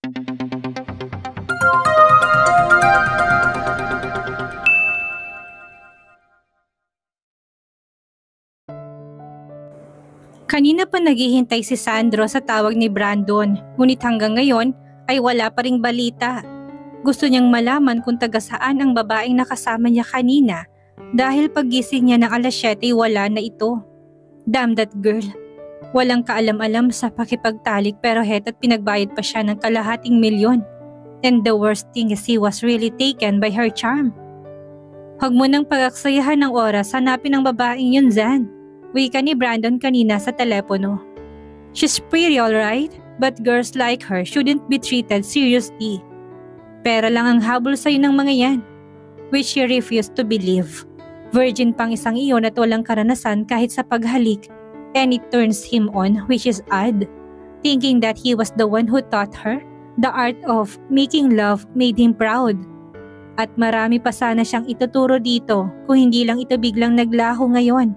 Kanina pa naghihintay si Sandro sa tawag ni Brandon, ngunit hanggang ngayon ay wala pa ring balita. Gusto niyang malaman kung taga saan ang babaeng nakasama niya kanina dahil paggising niya ng alas 7 wala na ito. Damn that girl. Walang kaalam-alam sa pakipagtalik pero heto't pinagbayad pa siya ng ₱250,000. And the worst thing is he was really taken by her charm. Huwag mo nang pagaksayahan ng oras, hanapin ang babaeng yun, Zan. Wika ni Brandon kanina sa telepono. She's pretty alright, but girls like her shouldn't be treated seriously. Pera lang ang habol sa'yo ng mga yan, which she refused to believe. Virgin pang isang iyon at walang karanasan kahit sa paghalik, and it turns him on, which is odd. Thinking that he was the one who taught her the art of making love made him proud. At marami pa sana siyang ituturo dito kung hindi lang ito biglang naglaho ngayon.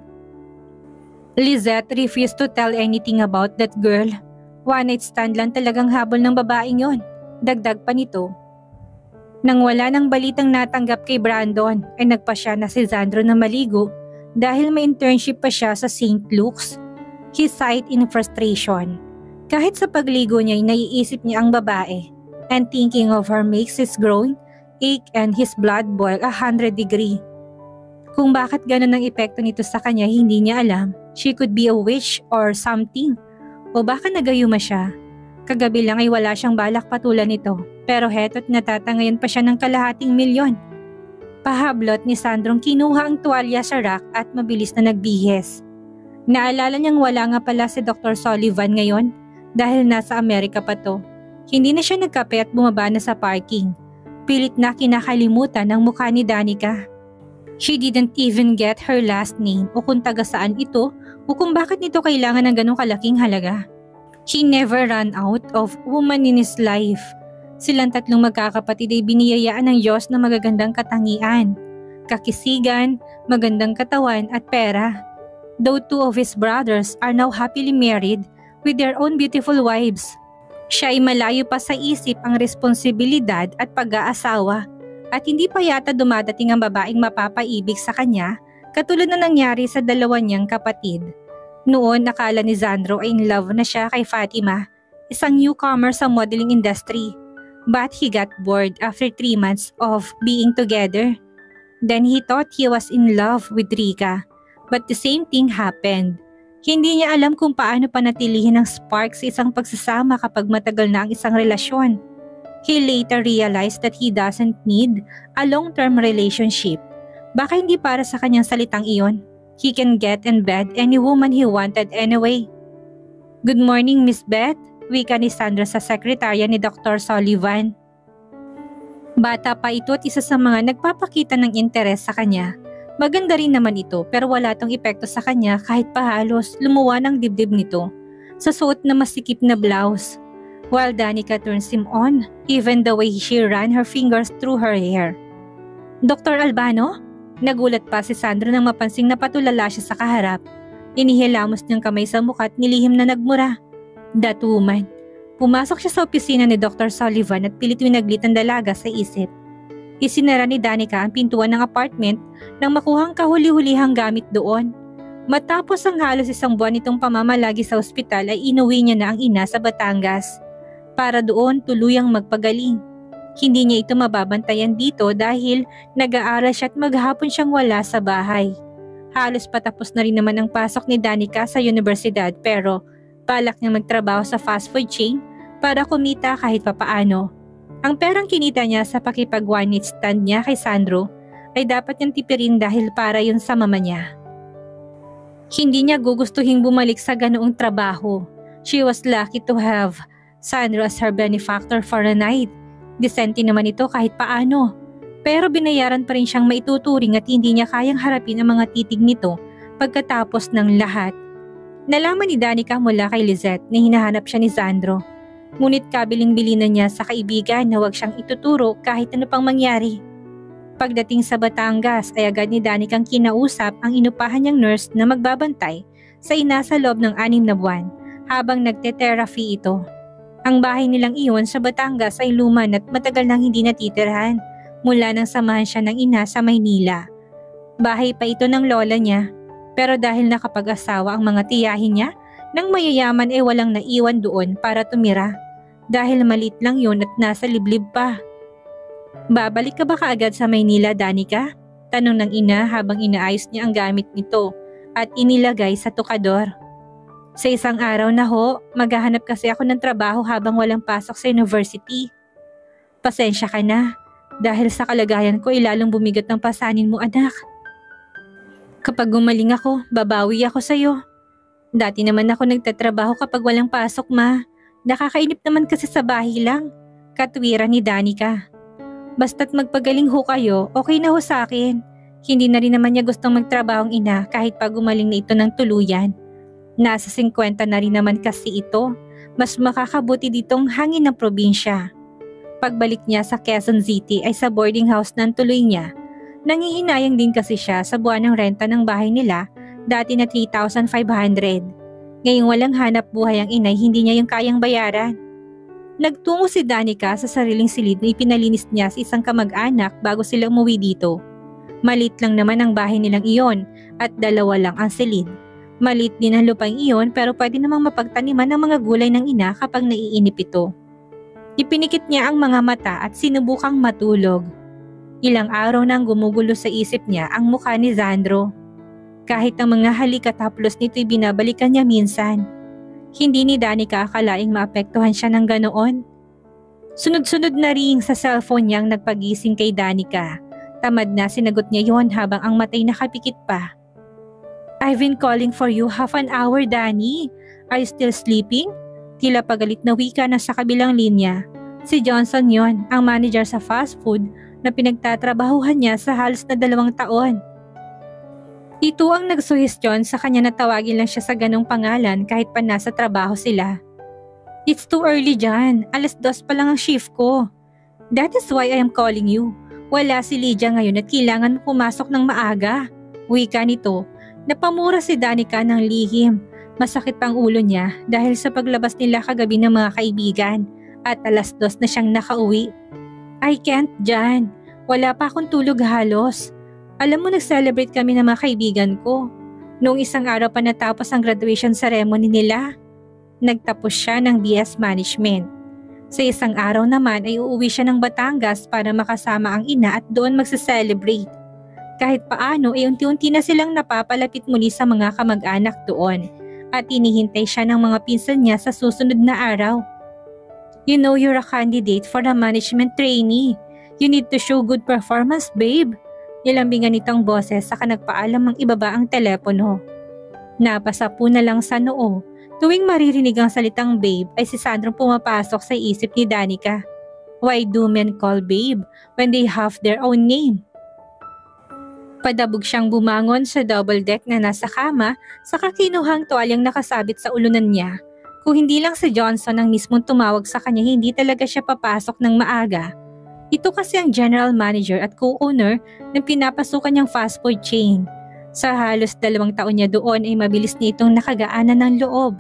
Lizette refused to tell anything about that girl. One night stand lang talagang habol ng babaeng yon. Dagdag pa nito. Nang wala ng balitang natanggap kay Brandon ay nagpasya na si Sandro na maligo dahil may internship pa siya sa St. Luke's. He sighed in frustration. Kahit sa pagligo niya ay naiisip niya ang babae, and thinking of her makes his groin ache and his blood boil 100 degree. Kung bakit ganun ang epekto nito sa kanya hindi niya alam. She could be a witch or something. O baka nagayuma siya. Kagabi lang ay wala siyang balak patulan nito. Pero heto't natatangayan pa siya ng ₱250,000. Pahablot ni Sandrong kinuha ang tuwalya sa rack at mabilis na nagbihes. Naalala niyang wala nga pala si Dr. Sullivan ngayon dahil nasa Amerika pa to. Hindi na siya nagkape at bumaba na sa parking. Pilit na kinakalimutan ang mukha ni Danica. She didn't even get her last name o kung taga saan ito o kung bakit nito kailangan ng ganong kalaking halaga. He never ran out of woman in his life. Silang tatlong magkakapatid ay biniyayaan ng Diyos na magagandang katangian, kakisigan, magandang katawan at pera. Though two of his brothers are now happily married with their own beautiful wives. Siya ay malayo pa sa isip ang responsibilidad at pag-aasawa. At hindi pa yata dumadating ang babaeng mapapaibig sa kanya katulad na nangyari sa dalawa niyang kapatid. Noon akala ni Sandro ay in love na siya kay Fatima, isang newcomer sa modeling industry. But he got bored after 3 months of being together. Then he thought he was in love with Rika. But the same thing happened. Hindi niya alam kung paano panatilihin ang spark sa isang pagsasama kapag matagal na ang isang relasyon. He later realized that he doesn't need a long-term relationship. Baka hindi para sa kanyang salitang iyon. He can get in bed any woman he wanted anyway. Good morning, Miss Beth, wika ni Sandra sa sekretarya ni Dr. Sullivan. Bata pa ito at isa sa mga nagpapakita ng interes sa kanya. Maganda rin naman ito pero wala tong epekto sa kanya kahit pahalos lumuwa ng dibdib nito sa suot na masikip na blouse. While Danica turns him on, even the way she ran her fingers through her hair. Dr. Albano? Nagulat pa si Sandro nang mapansing napatulala siya sa kaharap. Inihilamos niyang kamay sa mukha at nilihim na nagmura. That woman. Pumasok siya sa opisina ni Dr. Sullivan at pilit winaglit ang dalaga sa isip. Isinara ni Danica ang pintuan ng apartment nang makuhang kahuli-hulihang gamit doon. Matapos ang halos 1 buwan itong pamamalagi sa ospital ay inuwi niya na ang ina sa Batangas. Para doon tuluyang magpagaling. Hindi niya ito mababantayan dito dahil nag-aaral siya at maghapon siyang wala sa bahay. Halos patapos na rin naman ang pasok ni Danica sa universidad pero balak niya magtrabaho sa fast food chain para kumita kahit papaano. Ang perang kinita niya sa pakipag one night stand niya kay Sandro ay dapat niyang tipirin dahil para yun sa mama niya. Hindi niya gugustuhin bumalik sa ganoong trabaho. She was lucky to have Sandro as her benefactor for a night. Disente naman ito kahit paano. Pero binayaran pa rin siyang maituturing at hindi niya kayang harapin ang mga titig nito pagkatapos ng lahat. Nalaman ni Danica mula kay Lizette na hinahanap siya ni Sandro. Ngunit kabiling-bili na niya sa kaibigan na huwag siyang ituturo kahit ano pang mangyari. Pagdating sa Batangas ay agad ni Danicang kinausap ang inupahan niyang nurse na magbabantay sa ina sa loob ng 6 na buwan habang nagte-therapy ito. Ang bahay nilang iyon sa Batangas ay luma at matagal nang hindi natitirhan mula nang samahan siya ng ina sa Maynila. Bahay pa ito ng lola niya, pero dahil nakapag-asawa ang mga tiyahin niya, nang mayayaman ay walang naiwan doon para tumira. Dahil maliit lang yun at nasa liblib pa. Babalik ka ba kaagad sa Maynila, Danica? Tanong ng ina habang inaayos niya ang gamit nito at inilagay sa tukador. Sa isang araw na ho, maghahanap kasi ako ng trabaho habang walang pasok sa university. Pasensya ka na, dahil sa kalagayan ko ay lalong bumigat ng pasanin mo, anak. Kapag gumaling ako, babawi ako sa'yo. Dati naman ako nagtatrabaho kapag walang pasok, ma. Nakakainip naman kasi sa bahay lang. Katwiran ni Danica. Basta't magpagaling ho kayo, okay na ho sa akin. Hindi na rin naman niya gustong magtrabaho ang ina kahit pa gumaling na ito ng tuluyan. Nasa 50 na rin naman kasi ito. Mas makakabuti ditong hangin ng probinsya. Pagbalik niya sa Quezon City ay sa boarding house ng tuloy niya. Nangihinayang din kasi siya sa buwan ng renta ng bahay nila, dati na 3,500. Ngayong walang hanap buhay ang inay, hindi niya yung kayang bayaran. Nagtungo si Danica sa sariling silid na ipinalinis niya sa isang kamag-anak bago sila umuwi dito. Maliit lang naman ang bahay nilang iyon at 2 lang ang silid. Maliit din ang lupang iyon pero pwede namang mapagtaniman ng mga gulay ng ina kapag naiinip ito. Ipinikit niya ang mga mata at sinubukang matulog. Ilang araw nang gumugulo sa isip niya ang mukha ni Sandro. Kahit ang mga halikataplos nito'y binabalikan niya minsan. Hindi ni Danica akalaing maapektuhan siya ng ganoon. Sunod-sunod na ring sa cellphone niyang nagpagising kay Danica. Tamad na sinagot niya yon habang ang matay nakapikit pa. I've been calling for you half an hour, Danny. Are you still sleeping? Tila pagalit na wika na sa kabilang linya. Si Johnson yon, ang manager sa fast food na pinagtatrabahuhan niya sa halos na 2 taon. Ito ang nagsuhestyon sa kanya na tawagin lang siya sa ganong pangalan kahit pa nasa trabaho sila. It's too early dyan. 2:00 pa lang ang shift ko. That is why I am calling you. Wala si Lydia ngayon at kailangan pumasok ng maaga. Wika nito. Napamura si Danica ng lihim. Masakit pang ulo niya dahil sa paglabas nila kagabi ng mga kaibigan at 2:00 na siyang nakauwi. I can't dyan. Wala pa akong tulog halos. Alam mo, nag-celebrate kami ng mga kaibigan ko. Noong isang araw pa natapos ang graduation ceremony nila. Nagtapos siya ng BS Management. Sa isang araw naman ay uuwi siya ng Batangas para makasama ang ina at doon magse-celebrate. Kahit paano ay unti-unti na silang napapalapit muli sa mga kamag-anak doon at inihintay siya ng mga pinsan niya sa susunod na araw. You know you're a candidate for a management trainee. You need to show good performance, babe. Nilambingan nitong boses saka nagpaalam ang ibaba ang telepono. Napasapu na lang sa noo. Tuwing maririnig ang salitang babe ay si Sandro pumapasok sa isip ni Danica. Why do men call babe when they have their own name? Padabog siyang bumangon sa double deck na nasa kama saka kinuhang tuwalyang nakasabit sa ulunan niya. Kung hindi lang si Johnson ang mismong tumawag sa kanya, hindi talaga siya papasok ng maaga. Ito kasi ang general manager at co-owner ng pinapasukan niyang fast food chain. Sa halos 2 taon niya doon ay mabilis na itong nakagaanan ng loob.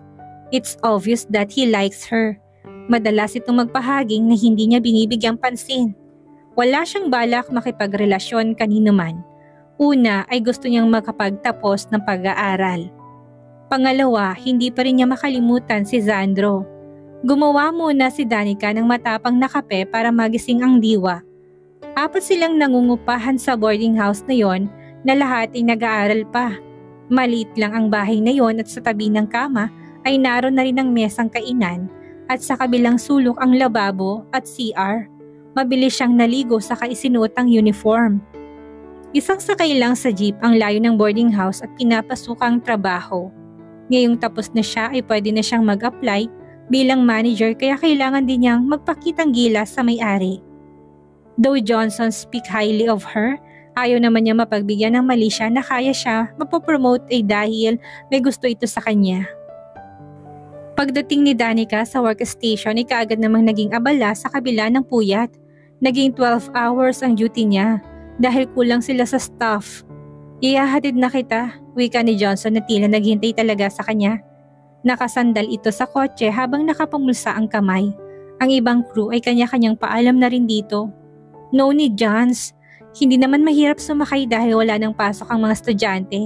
It's obvious that he likes her. Madalas itong magpahaging na hindi niya binibigyang pansin. Wala siyang balak makipagrelasyon kanino man. Una ay gusto niyang makapagtapos ng pag-aaral. Pangalawa, hindi pa rin niya makalimutan si Sandro. Gumawa muna si Danica ng matapang na kape para magising ang diwa. 4 silang nangungupahan sa boarding house na yon na lahat ay nag-aaral pa. Maliit lang ang bahay na yon at sa tabi ng kama ay naroon na rin ang mesang kainan at sa kabilang sulok ang lababo at CR. Mabilis siyang naligo saka isinuot ang uniform. Isang sakay lang sa jeep ang layo ng boarding house at pinapasukang trabaho. Ngayong tapos na siya ay pwede na siyang mag-apply bilang manager kaya kailangan din niyang magpakitang gilas sa may-ari. Though Johnson speak highly of her, ayaw naman niya mapagbigyan ng mali siya na kaya siya mapopromote ay dahil may gusto ito sa kanya. Pagdating ni Danica sa workstation ay kaagad namang naging abala sa kabila ng puyat. Naging 12 hours ang duty niya dahil kulang sila sa staff. Ihahatid na kita, wika ni Johnson na tila naghintay talaga sa kanya. Nakasandal ito sa kotse habang nakapamulsa ang kamay. Ang ibang crew ay kanya-kanyang paalam na rin dito. No need, Johns. Hindi naman mahirap sumakay dahil wala nang pasok ang mga estudyante.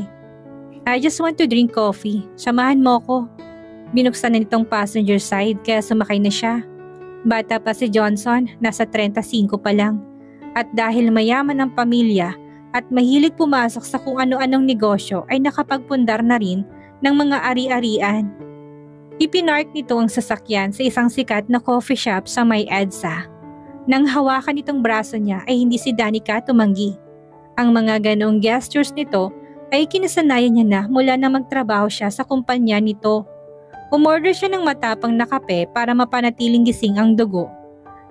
I just want to drink coffee. Samahan mo ko. Binuksan na nitong passenger side kaya sumakay na siya. Bata pa si Johnson, nasa 35 pa lang. At dahil mayaman ang pamilya at mahilig pumasok sa kung ano-anong negosyo ay nakapagpundar na rin ng mga ari-arian. Ipinark nito ang sasakyan sa isang sikat na coffee shop sa may EDSA. Nang hawakan itong braso niya ay hindi si Danica tumanggi. Ang mga ganoong gestures nito ay kinasanayan niya na mula na magtrabaho siya sa kumpanya nito. Umorder siya ng matapang na kape para mapanatiling gising ang dugo.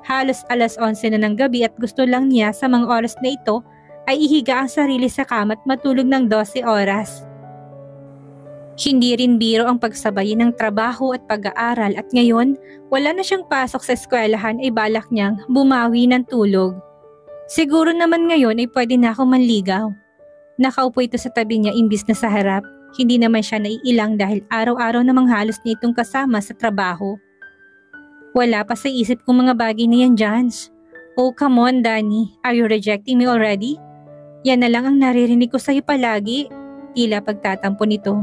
Halos alas 11 na ng gabi at gusto lang niya sa mga oras na ito ay ihiga ang sarili sa kama at matulog ng 12 oras. Hindi rin biro ang pagsabayin ng trabaho at pag-aaral at ngayon wala na siyang pasok sa eskwelahan ay balak niyang bumawi ng tulog. Siguro naman ngayon ay pwede na ako manligaw. Nakaupo ito sa tabi niya imbis na sa harap. Hindi naman siya naiilang dahil araw-araw namang halos niya itong kasama sa trabaho. Wala pa sa isip kong mga bagay na yan, Jans. Oh, come on, Danny. Are you rejecting me already? Yan na lang ang naririnig ko sa'yo palagi. Tila pagtatampo nito.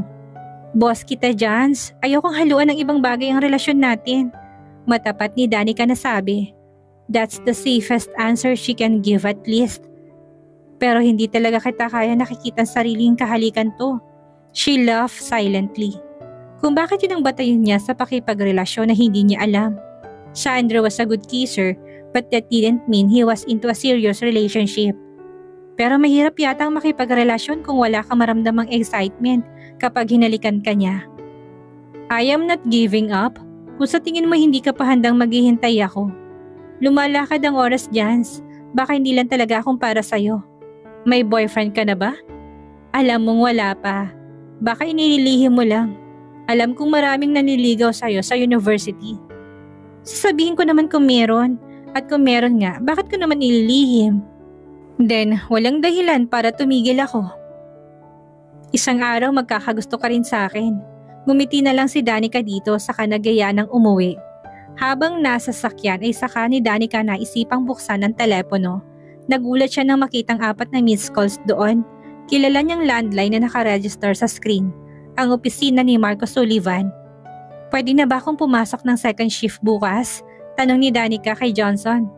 Boss kita, Jans. Ayokong haluan ng ibang bagay ang relasyon natin. Matapat ni Danica na sabi. That's the safest answer she can give at least. Pero hindi talaga kita kaya nakikita sariling kahalikan to. She laughed silently. Kung bakit yun ang batayan niya sa pakipagrelasyon na hindi niya alam. Sandro was a good kisser but that didn't mean he was into a serious relationship. Pero mahirap yata ang makipagrelasyon kung wala kang maramdamang excitement kapag hinalikan ka niya. I am not giving up. Kung sa tingin mo hindi ka pa handang maghihintay ako. Lumalakad ang oras, Jans. Baka hindi lang talaga akong para sa'yo. May boyfriend ka na ba? Alam mong wala pa. Baka inililihim mo lang. Alam kong maraming naniligaw sa'yo sa university. Sasabihin ko naman kung meron. At kung meron nga, bakit ko naman ililihim? Then, walang dahilan para tumigil ako. Isang araw magkakagusto ka rin sa akin. Ngumiti na lang si Danica dito sa kanagaya ng umuwi. Habang nasa sakyan ay saka ni Danica na isipang buksan ng telepono. Nagulat siya nang makitang 4 na missed calls doon. Kilala niyang landline na nakaregister sa screen. Ang opisina ni Marco Sullivan. Pwede na ba akong pumasok ng second shift bukas? Tanong ni Danica kay Johnson.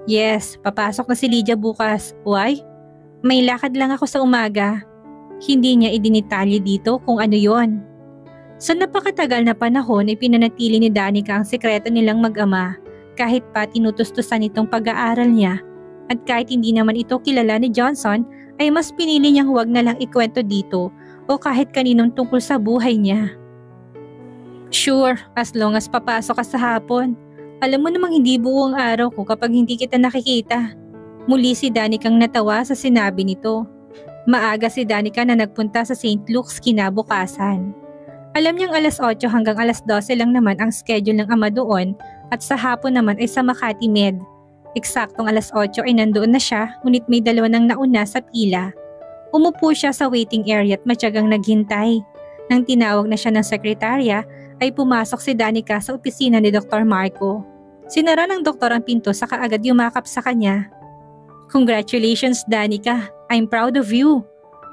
Yes, papasok na si Lydia bukas. Why? May lakad lang ako sa umaga. Hindi niya idinitalye dito kung ano yon. Sa napakatagal na panahon ay pinanatili ni Danica ang sekreto nilang mag-ama kahit pa tinutustusan itong pag-aaral niya at kahit hindi naman ito kilala ni Johnson ay mas pinili niyang huwag na lang ikwento dito o kahit kaninong tungkol sa buhay niya. Sure, as long as papasok ka sa hapon. Alam mo namang hindi buong araw ko kapag hindi kita nakikita. Muli si Danicang natawa sa sinabi nito. Maaga si Danica na nagpunta sa St. Luke's kinabukasan. Alam niyang alas 8 hanggang alas 12 lang naman ang schedule ng ama doon at sa hapon naman ay sa Makati Med. Eksaktong alas 8 ay nandoon na siya ngunit may 2 nang nauna sa pila. Umupo siya sa waiting area at matyagang naghintay. Nang tinawag na siya ng sekretarya ay pumasok si Danica sa opisina ni Dr. Marco. Sinara ng doktor ang pinto sa kaagad yumakap sa kanya. Congratulations, Danica. I'm proud of you.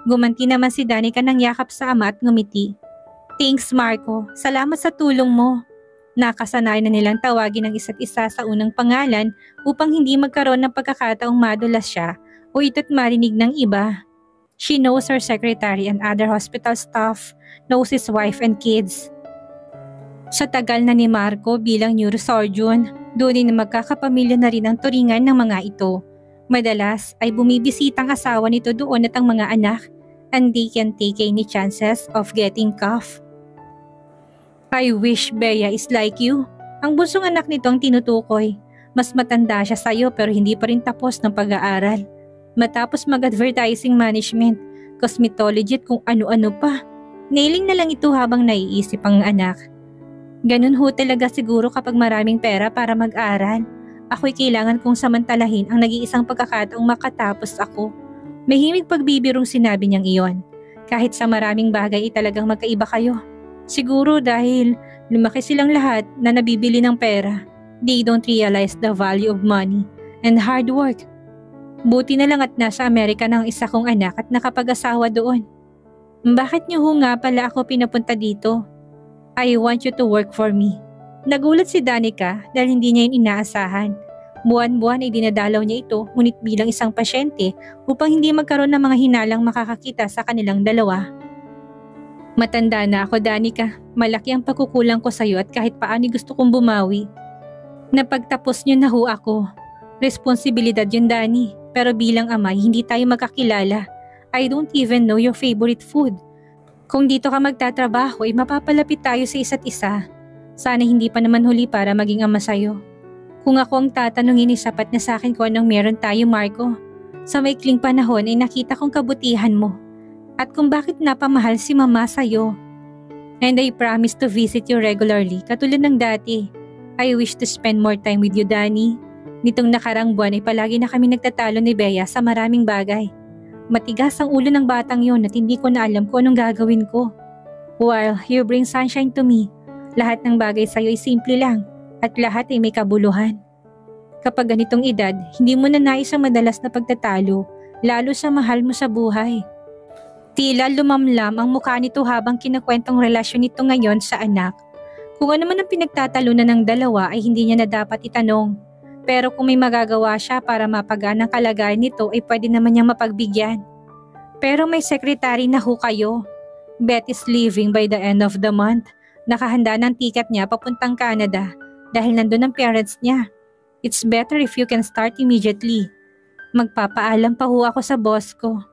Gumanti naman si Danica ng yakap sa ama at ngumiti. Thanks, Marco. Salamat sa tulong mo. Nakasanay na nilang tawagin ang isa't isa sa unang pangalan upang hindi magkaroon ng pagkakataong madulas siya o ito't marinig ng iba. She knows her secretary and other hospital staff, knows his wife and kids. Sa tagal na ni Marco bilang neurosurgeon, doon din magkakapamilya na rin ang turingan ng mga ito. Madalas ay bumibisita ang asawa nito doon at ang mga anak and they can take any chances of getting cough. I wish Bea is like you. Ang bunsong anak nito ang tinutukoy. Mas matanda siya sa iyo pero hindi pa rin tapos ng pag-aaral. Matapos mag-advertising management, cosmetology at kung ano-ano pa. Nailing na lang ito habang naiisip ang anak. Ganun ho talaga siguro kapag maraming pera para mag-aral. Ako'y kailangan kong samantalahin ang nag-iisang pagkakataong makatapos ako. Mahimig pagbibirong sinabi niyang iyon. Kahit sa maraming bagay ay talagang magkaiba kayo. Siguro dahil lumaki silang lahat na nabibili ng pera. They don't realize the value of money and hard work. Buti na lang at nasa Amerika ng isa kong anak at nakapag-asawa doon. Bakit niyo ho nga pala ako pinapunta dito? I want you to work for me. Nagulat si Danica dahil hindi niya yun inaasahan. Buwan-buwan ay dinadalaw niya ito ngunit bilang isang pasyente upang hindi magkaroon ng mga hinalang makakakita sa kanilang dalawa. Matanda na ako, Danica. Malaki ang pagkukulang ko sa iyo at kahit paano gusto kong bumawi. Napagtapos niyo na ho ako. Responsibilidad yun, Dani. Pero bilang amay, hindi tayo magkakilala. I don't even know your favorite food. Kung dito ka magtatrabaho ay mapapalapit tayo sa isa't isa. Sana hindi pa naman huli para maging ama sa'yo. Kung ako ang tatanungin, sapat na sa akin kung anong meron tayo, Marco. Sa maikling panahon ay nakita kong kabutihan mo. At kung bakit napamahal si Mama sa'yo. And I promise to visit you regularly katulad ng dati. I wish to spend more time with you, Danny. Nitong nakarang buwan ay palagi na kami nagtatalo ni Bea sa maraming bagay. Matigas ang ulo ng batang yon at hindi ko na alam kung anong gagawin ko. While you bring sunshine to me, lahat ng bagay sa'yo ay simple lang at lahat ay may kabuluhan. Kapag ganitong edad, hindi mo na nais ang madalas na pagtatalo, lalo sa mahal mo sa buhay. Tila lumamlam ang mukha nito habang kinakwentong relasyon nito ngayon sa anak. Kung ano man ang pinagtatalunan ng dalawa ay hindi niya na dapat itanong. Pero kung may magagawa siya para mapagaan ang kalagayan nito ay pwede naman niyang mapagbigyan. Pero may sekretary na ho kayo. Beth is leaving by the end of the month. Nakahanda ng ticket niya papuntang Canada dahil nandun ang parents niya. It's better if you can start immediately. Magpapaalam pa ho ako sa boss ko.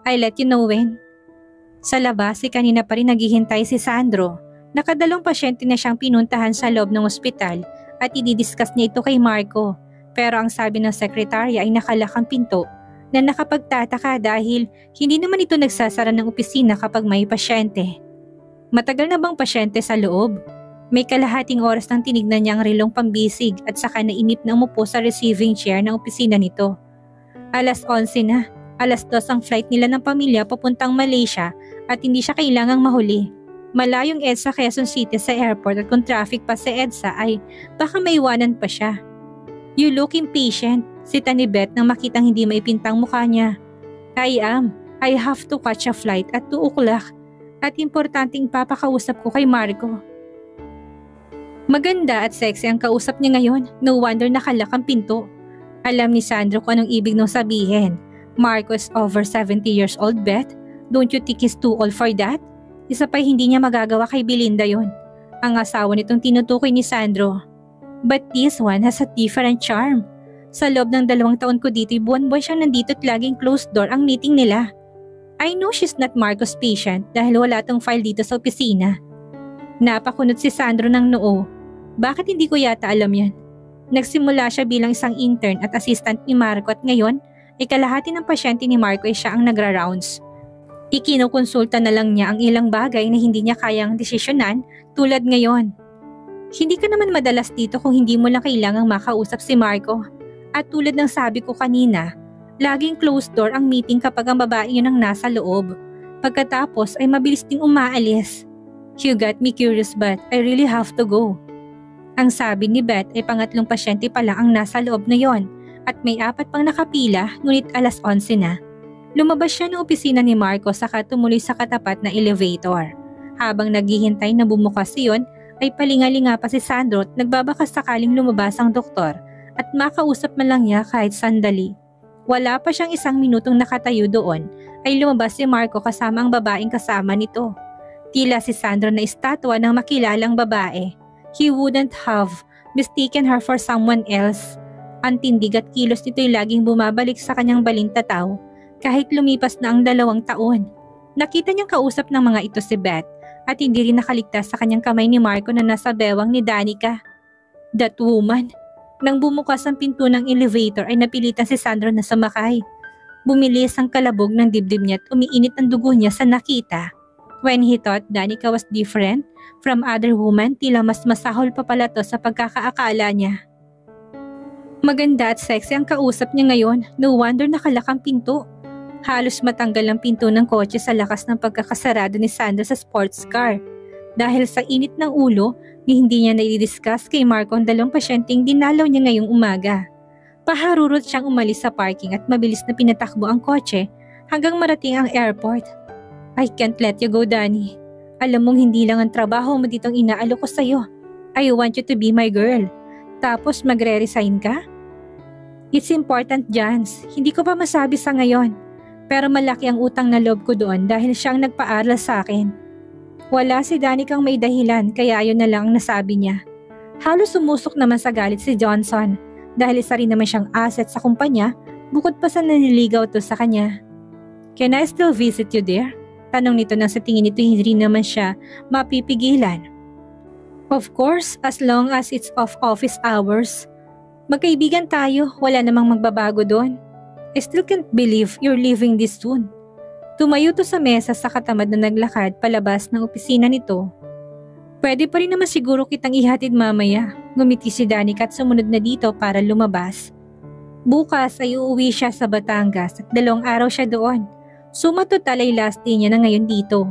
I'll let you know when. Sa labas, kanina pa rin naghihintay si Sandro. Nakadalawang pasyente na siyang pinuntahan sa loob ng ospital at i-discuss niya ito kay Marco. Pero ang sabi ng sekretarya ay nakalakang pinto na nakapagtataka dahil hindi naman ito nagsasara ng opisina kapag may pasyente. Matagal na bang pasyente sa loob? May kalahating oras nang tinignan niya ang relong pambisig at saka nainip na umupo sa receiving chair ng opisina nito. 11:00 na. 2:00 ang flight nila ng pamilya papuntang Malaysia at hindi siya kailangang mahuli. Malayong EDSA Quezon City sa airport at kung traffic pa sa EDSA ay baka maiwanan pa siya. You look impatient, sita ni Beth nang makitang hindi maipintang mukha niya. I am. I have to catch a flight at 2 o'clock at importanteng papakausap ko kay Marco. Maganda at sexy ang kausap niya ngayon, no wonder nakalak ang pinto. Alam ni Sandro kung anong ibig nung sabihin. Marco is over 70 years old, Beth. Don't you think he's too old for that? Isa pa'y hindi niya magagawa kay Belinda yon. Ang asawa nitong tinutukoy ni Sandro. But this one has a different charm. Sa loob ng 2 taon ko dito, buwan-buwan siyang nandito at laging closed door ang meeting nila. I know she's not Marco's patient dahil wala tong file dito sa opisina. Napakunot si Sandro ng noo. Bakit hindi ko yata alam yan? Nagsimula siya bilang isang intern at assistant ni Marco at ngayon, kalahati ng pasyente ni Marco ay siya ang nagra-rounds. Ikinukonsulta na lang niya ang ilang bagay na hindi niya kayang desisyonan tulad ngayon. Hindi ka naman madalas dito kung hindi mo lang kailangang makausap si Marco. At tulad ng sabi ko kanina, laging closed door ang meeting kapag ang babae yun ang nasa loob. Pagkatapos ay mabilis ding umaalis. You got me curious but I really have to go. Ang sabi ni Beth ay pangatlong pasyente pa lang ang nasa loob na yon at may 4 pang nakapila ngunit 11:00 na. Lumabas siya ng opisina ni Marco saka tumuloy sa katapat na elevator. Habang naghihintay na bumukas iyon, ay palingalinga pa si Sandro at nagbabakas sakaling lumabas ang doktor at makausap man lang niya kahit sandali. Wala pa siyang 1 minutong nakatayo doon ay lumabas si Marco kasama ang babaeng kasama nito. Tila si Sandro na estatwa ng makilalang babae. He wouldn't have mistaken her for someone else. Ang tindig at kilos nito'y laging bumabalik sa kanyang balintataw. Kahit lumipas na ang 2 taon, nakita niyang kausap ng mga ito si Beth at hindi rin nakaligtas sa kanyang kamay ni Marco na nasa bewang ni Danica. That woman. Nang bumukas ang pinto ng elevator ay napilitan si Sandro na sumakay. Bumilis ang kalabog ng dibdib niya at umiinit ang dugo niya sa nakita. When he thought Danica was different from other women, tila mas masahol pa pala to sa pagkakaakala niya. Maganda at sexy ang kausap niya ngayon, no wonder nakalak ang pinto. Halos matanggal ang pinto ng kotse sa lakas ng pagkakasarado ni Sandro sa sports car. dahil sa init ng ulo ni hindi niya na-discuss kay Marco ang 2 pasyenteng dinalaw niya ngayong umaga. Paharurot siyang umalis sa parking at mabilis na pinatakbo ang kotse hanggang marating ang airport. I can't let you go, Danny. Alam mong hindi lang ang trabaho mo ditong inaalok ko sa'yo. I want you to be my girl. Tapos magre-resign ka? It's important, Jans. Hindi ko pa masabi sa ngayon. Pero malaki ang utang na loob ko doon dahil siyang nagpaaral sa akin. Wala si Danny kang may dahilan kaya ayun na lang ang nasabi niya. Halos sumusok naman sa galit si Johnson dahil isa rin naman siyang asset sa kumpanya bukod pa sa naniligaw to sa kanya. Can I still visit you there? Tanong nito nang sa tingin nito hindi naman siya mapipigilan. Of course, as long as it's off office hours. Magkaibigan tayo, wala namang magbabago doon. I still can't believe you're leaving this soon. Tumayo to sa mesa sa katamad na naglakad palabas ng opisina nito. Pwede pa rin naman siguro kitang ihatid mamaya. Ngumiti si Danica at sumunod na dito para lumabas. Bukas ay uuwi siya sa Batangas at 2 araw siya doon. Sumatotal ay last day niya na ngayon dito.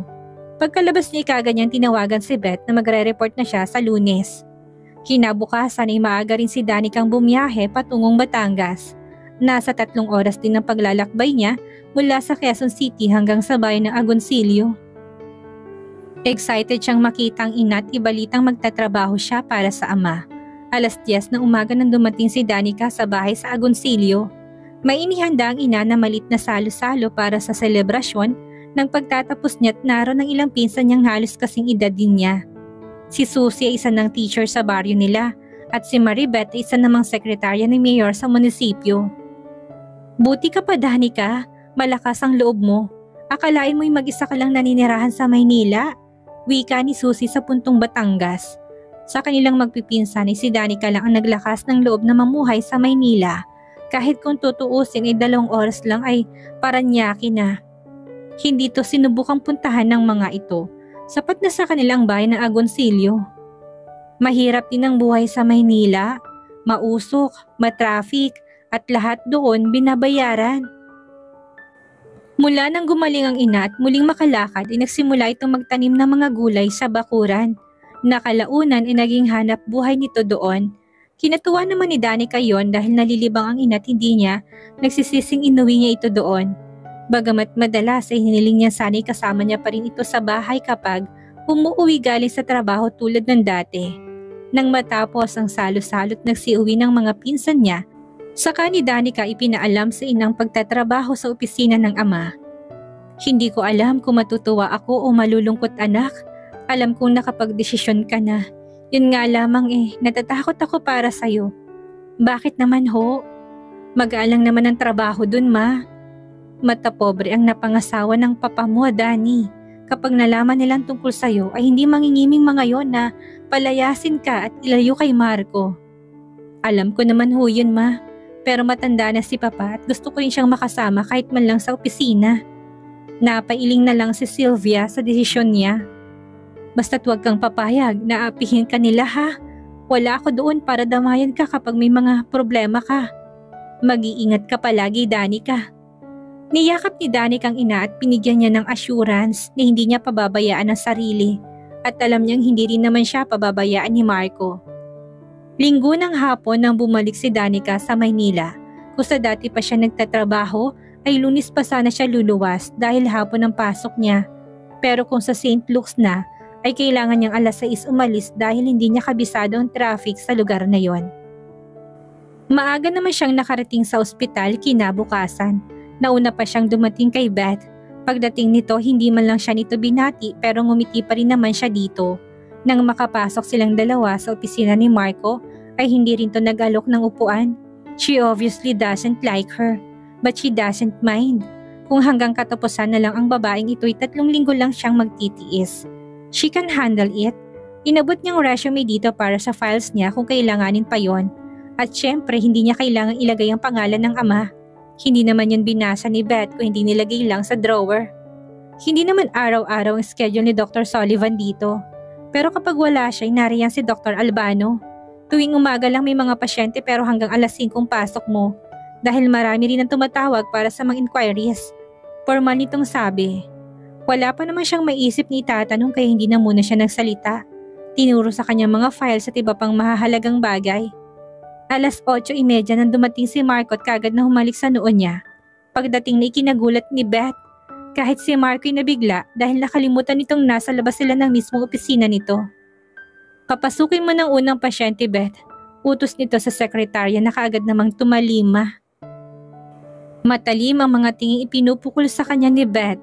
Pagkalabas niya kaganyang tinawagan si Beth na magre-report na siya sa Lunes. Kinabukasan ay maaga rin si Danicang bumiyahe patungong Batangas. Nasa 3 oras din ang paglalakbay niya mula sa Quezon City hanggang sa bayan ng Agoncillo. Excited siyang makita ang ina at ibalitang magtatrabaho siya para sa ama. 10:00 ng umaga nang dumating si Danica sa bahay sa Agoncillo. May inihanda ang ina na malit na salo-salo para sa selebrasyon ng pagtatapos niya at naroon ng ilang pinsan niyang halos kasing edad din niya. Si Susie ay isa ng teacher sa baryo nila at si Maribeth ay isa namang sekretarya ni Mayor sa munisipyo. Buti ka pa, Danica. Malakas ang loob mo. Akalain mo'y mag-isa ka lang naninirahan sa Maynila. Wika ni Susie sa puntong Batangas. Sa kanilang magpipinsan ay si Danica lang ang naglakas ng loob na mamuhay sa Maynila. Kahit kung tutuusin ay 2 oras lang ay Paranaque na. Hindi to sinubukang puntahan ng mga ito. Sapat na sa kanilang bayan ng Agoncillo. Mahirap din ang buhay sa Maynila. Mausok, matraffic at lahat doon binabayaran. Mula nang gumaling ang ina at muling makalakad ay nagsimula itong magtanim ng mga gulay sa bakuran. Nakalaunan ay naging hanap buhay nito doon. Kinatuwa naman ni Danica yon dahil nalilibang ang ina at hindi niya nagsisising inuwi niya ito doon. Bagamat madalas ay hiniling niya sana'y kasama niya pa rin ito sa bahay kapag umuwi galing sa trabaho tulad ng dati. Nang matapos ang salo-salot nagsiuwi ng mga pinsan niya, saka ni Danica ipinaalam sa inang pagtatrabaho sa opisina ng ama. Hindi ko alam kung matutuwa ako o malulungkot, anak. Alam kong nakapagdesisyon ka na. Yun nga lamang natatakot ako para sa'yo. Bakit naman ho? Mag-aalang naman ang trabaho dun, ma. Mata pobre ang napangasawa ng papa mo, Danny. Kapag nalaman nilang tungkol sa'yo ay hindi mangingiming mga yon na palayasin ka at ilayo kay Marco. Alam ko naman ho yun, ma. Pero matanda na si papa at gusto ko rin siyang makasama kahit man lang sa opisina. Napailing na lang si Sylvia sa desisyon niya. Basta't huwag kang papayag na apihin ka nila, ha. Wala ako doon para damayan ka kapag may mga problema ka. Mag-iingat ka palagi, Danica. Niyakap ni Danica ang ina at pinigyan niya ng assurance na hindi niya pababayaan ang sarili at alam niyang hindi rin naman siya pababayaan ni Marco. Linggo ng hapon nang bumalik si Danica sa Maynila. Kung sa dati pa siya nagtatrabaho ay Lunes pa sana siya luluwas dahil hapon ang pasok niya. Pero kung sa St. Luke's na ay kailangan niyang 6:00 umalis dahil hindi niya kabisado ang traffic sa lugar na yon. Maaga naman siyang nakarating sa ospital kinabukasan. Nauna pa siyang dumating kay Beth. Pagdating nito hindi man lang siya nito binati pero ngumiti pa rin naman siya dito. Nang makapasok silang dalawa sa opisina ni Marco ay hindi rin to nag-alok ng upuan. She obviously doesn't like her, but she doesn't mind. Kung hanggang katapusan na lang ang babaeng ito'y 3 linggo lang siyang magtitiis. She can handle it. Inabot niyang resume dito para sa files niya kung kailanganin pa yon. At syempre hindi niya kailangang ilagay ang pangalan ng ama. Hindi naman yun binasa ni Beth kung hindi nilagay lang sa drawer. Hindi naman araw-araw ang schedule ni Dr. Sullivan dito. Pero kapag wala siya, nariyan si Dr. Albano. Tuwing umaga lang may mga pasyente pero hanggang 5:00 pasok mo. Dahil marami rin ang tumatawag para sa mga inquiries. Formal nitong sabi. Wala pa naman siyang maisip ni itatanong kaya hindi na muna siya nagsalita. Tinuro sa kanyang mga files at iba pang mahahalagang bagay. Alas 8:30 nang dumating si Marco at kagad na humalik sa noo niya. Pagdating na ikinagulat ni Beth. Kahit si Marco ay nabigla dahil nakalimutan nitong nasa labas sila ng mismong opisina nito. Papasukin mo ng unang pasyente, Beth. Utos nito sa sekretarya na kaagad namang tumalima. Matalim ang mga tinging ipinupukol sa kanya ni Beth.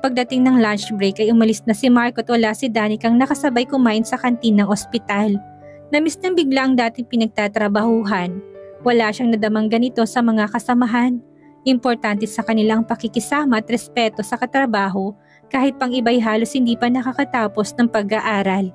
Pagdating ng lunch break ay umalis na si Marco at wala si Danicang nakasabay kumain sa kantin ng ospital. Namiss nang bigla ang dating pinagtatrabahuhan. Wala siyang nadamang ganito sa mga kasamahan. Importante sa kanilang pakikisama at respeto sa katrabaho kahit pang iba'y halos hindi pa nakakatapos ng pag-aaral.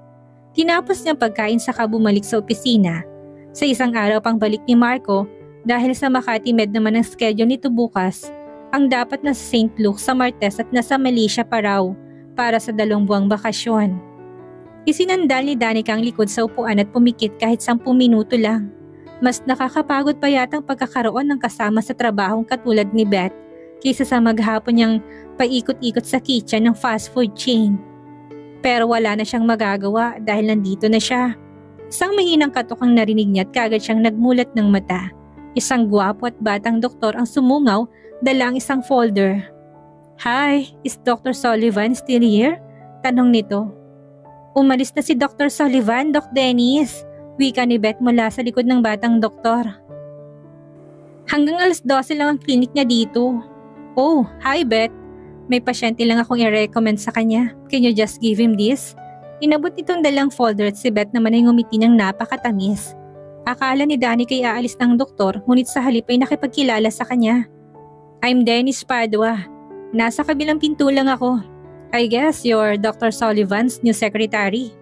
Tinapos niyang pagkain saka bumalik sa opisina. Sa isang araw pang balik ni Marco, dahil sa Makati Med naman ang schedule nito bukas, ang dapat nasa St. Luke sa Martes at nasa Malaysia pa raw para sa 2 buwang bakasyon. Isinandal ni Danica ang likod sa upuan at pumikit kahit 10 minuto lang. Mas nakakapagod pa yatang pagkakaroon ng kasama sa trabahong katulad ni Beth kaysa sa maghapon niyang paikot-ikot sa kitchen ng fast food chain. Pero wala na siyang magagawa dahil nandito na siya. Isang mahinang katok ang narinig niya at kagad siyang nagmulat ng mata. Isang gwapo at batang doktor ang sumungaw, dala ang isang folder. "Hi, is Dr. Sullivan still here?" Tanong nito. "Umalis na si Dr. Sullivan, Doc Dennis," wika ni Beth mula sa likod ng batang doktor. "Hanggang alas 12 lang ang klinik niya dito." "Oh, hi Beth. May pasyente lang akong i-recommend sa kanya. Can you just give him this?" Inabot nitong dalang folder at si Beth naman ay ngumiti ng napakatamis. Akala ni Danny kay aalis ng doktor ngunit sa halip ay nakipagkilala sa kanya. "I'm Dennis Padua. Nasa kabilang pinto lang ako. I guess you're Dr. Sullivan's new secretary."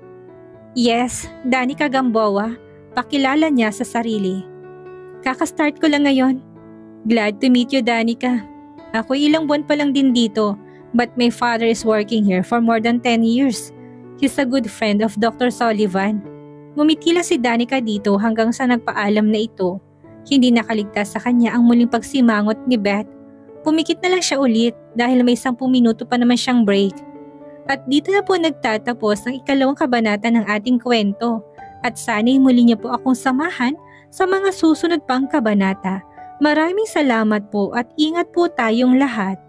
"Yes, Danica Gamboa." Pakilala niya sa sarili. "Kaka-start ko lang ngayon." "Glad to meet you, Danica. Ako ilang buwan pa lang din dito, but my father is working here for more than 10 years. He's a good friend of Dr. Sullivan." Ngumiti lang si Danica dito hanggang sa nagpaalam na ito. Hindi nakaligtas sa kanya ang muling pagsimangot ni Beth. Pumikit na lang siya ulit dahil may 10 minuto pa naman siyang break. At dito na po nagtatapos ang 2 kabanata ng ating kwento. At sana'y muli niyo po akong samahan sa mga susunod pang kabanata. Maraming salamat po at ingat po tayong lahat.